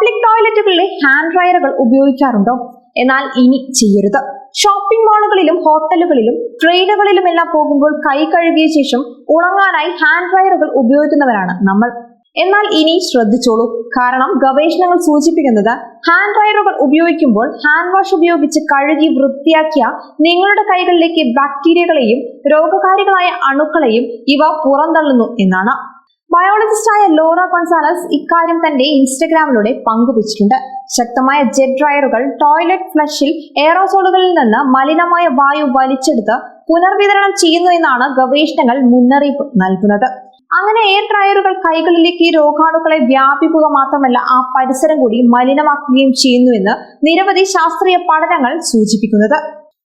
Public ടോയ്ലറ്റുകളിലെ hand ഡ്രയറുകൾ ഉപയോഗിക്കാറുണ്ടോ? എന്നാൽ ഇനി ചെയ്യരുത്. ഷോപ്പിംഗ് മാളുകളിലും ഹോട്ടലുകളിലും ട്രെയിനുകളിലുമെല്ലാം പോകുമ്പോൾ കൈ കഴുകിയ ശേഷം ഉണങ്ങാനായി ഹാൻഡ് ഡ്രയറുകൾ ഉപയോഗിക്കുന്നവരാണ് നമ്മൾ. എന്നാൽ ഇനി ശ്രദ്ധിച്ചോളൂ. കാരണം ഗവേഷണങ്ങൾ സൂചിപ്പിക്കുന്നത് ഹാൻഡ് ഡ്രയറുകൾ ഉപയോഗിക്കുമ്പോൾ ഹാൻഡ് വാഷ് ഉപയോഗിച്ച് കഴുകി വൃത്തിയാക്കിയ നിങ്ങളുടെ കൈകളിലേക്ക് ബാക്ടീരിയകളെയും രോഗകാരികളായ അണുക്കളെയും ഇവ പുറന്തള്ളുന്നു എന്നാണ്. ബയോളജിസ്റ്റായ ലോറ ഗോൺസാലസ് ഇക്കാര്യം തന്റെ ഇൻസ്റ്റഗ്രാമിലൂടെ പങ്കുവച്ചിട്ടുണ്ട്. ശക്തമായ ജെറ്റ് ഡ്രയറുകൾ ടോയ്ലറ്റ് ഫ്ലഷിൽ എയറോസോളുകളിൽ നിന്ന് മലിനമായ വായു വലിച്ചെടുത്ത് പുനർവിതരണം ചെയ്യുന്നു എന്നാണ് ഗവേഷണങ്ങൾ മുന്നറിയിപ്പ് നൽകുന്നത്. അങ്ങനെ എയർ ഡ്രയറുകൾ കൈകളിലേക്ക് രോഗാണുക്കളെ വ്യാപിക്കുക മാത്രമല്ല ആ പരിസരം കൂടി മലിനമാക്കുകയും ചെയ്യുന്നു എന്ന് നിരവധി ശാസ്ത്രീയ പഠനങ്ങൾ സൂചിപ്പിക്കുന്നത്.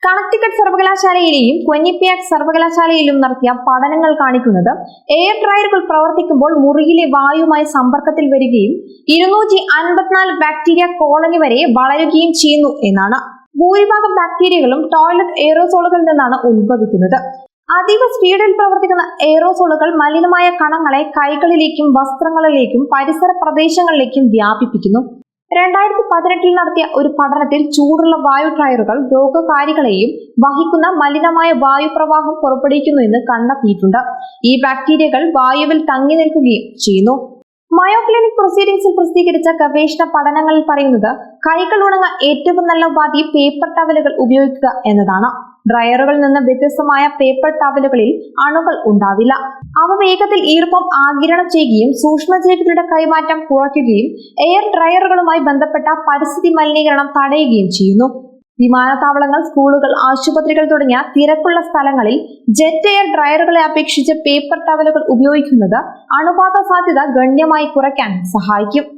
കണക്ടിക്കറ്റ് സർവകലാശാലയിലെയും ക്വിന്നിപ്പിയാക് സർവകലാശാലയിലും നടത്തിയ പഠനങ്ങൾ കാണിക്കുന്നത് എയർ ഡ്രയറുകൾ പ്രവർത്തിക്കുമ്പോൾ മുറിയിലെ വായുവുമായി സമ്പർക്കത്തിൽ വരികയും 254 ബാക്ടീരിയ കോളനി വരെ വളരുകയും ചെയ്യുന്നു എന്നാണ്. ഭൂരിഭാഗം ബാക്ടീരിയകളും ടോയ്ലറ്റ് എയറോസോളുകളിൽ നിന്നാണ് ഉത്ഭവിക്കുന്നത്. അതീവ സ്പീഡിൽ പ്രവർത്തിക്കുന്ന എയറോസോളുകൾ മലിനമായ കണങ്ങളെ കൈകളിലേക്കും വസ്ത്രങ്ങളിലേക്കും പരിസര പ്രദേശങ്ങളിലേക്കും വ്യാപിപ്പിക്കുന്നു. 2018 നടത്തിയ ഒരു പഠനത്തിൽ ചൂടുള്ള വായു ഡ്രയറുകൾ രോഗകാരികളെയും വഹിക്കുന്ന മലിനമായ വായുപ്രവാഹം പുറപ്പെടുവിക്കുന്നു എന്ന് കണ്ടെത്തിയിട്ടുണ്ട്. ഈ ബാക്ടീരിയകൾ വായുവിൽ തങ്ങി നിൽക്കുകയും ചെയ്യുന്നു. മയോ ക്ലിനിക് പ്രൊസീഡിംഗ്സിൽ പ്രസിദ്ധീകരിച്ച ഗവേഷണ പഠനങ്ങളിൽ പറയുന്നത് കൈകൾ ഉണങ്ങാൻ ഏറ്റവും നല്ല ഉപാധി പേപ്പർ ടവലുകൾ ഉപയോഗിക്കുക എന്നതാണ്. ഡ്രയറുകളിൽ നിന്ന് വ്യത്യസ്തമായ പേപ്പർ ടവലുകളിൽ അണുകൾ ഉണ്ടാവില്ല. അവ വേഗത്തിൽ ഈർപ്പം ആഗിരണം ചെയ്യുകയും സൂക്ഷ്മജീവികളുടെ കൈമാറ്റം കുറയ്ക്കുകയും എയർ ഡ്രയറുകളുമായി ബന്ധപ്പെട്ട പരിസ്ഥിതി മലിനീകരണം തടയുകയും ചെയ്യുന്നു. വിമാനത്താവളങ്ങൾ, സ്കൂളുകൾ, ആശുപത്രികൾ തുടങ്ങിയ തിരക്കുള്ള സ്ഥലങ്ങളിൽ ജെറ്റ് എയർ ഡ്രയറുകളെ അപേക്ഷിച്ച് പേപ്പർ ടവലുകൾ ഉപയോഗിക്കുന്നത് അണുബാധ സാധ്യത ഗണ്യമായി കുറയ്ക്കാൻ സഹായിക്കും.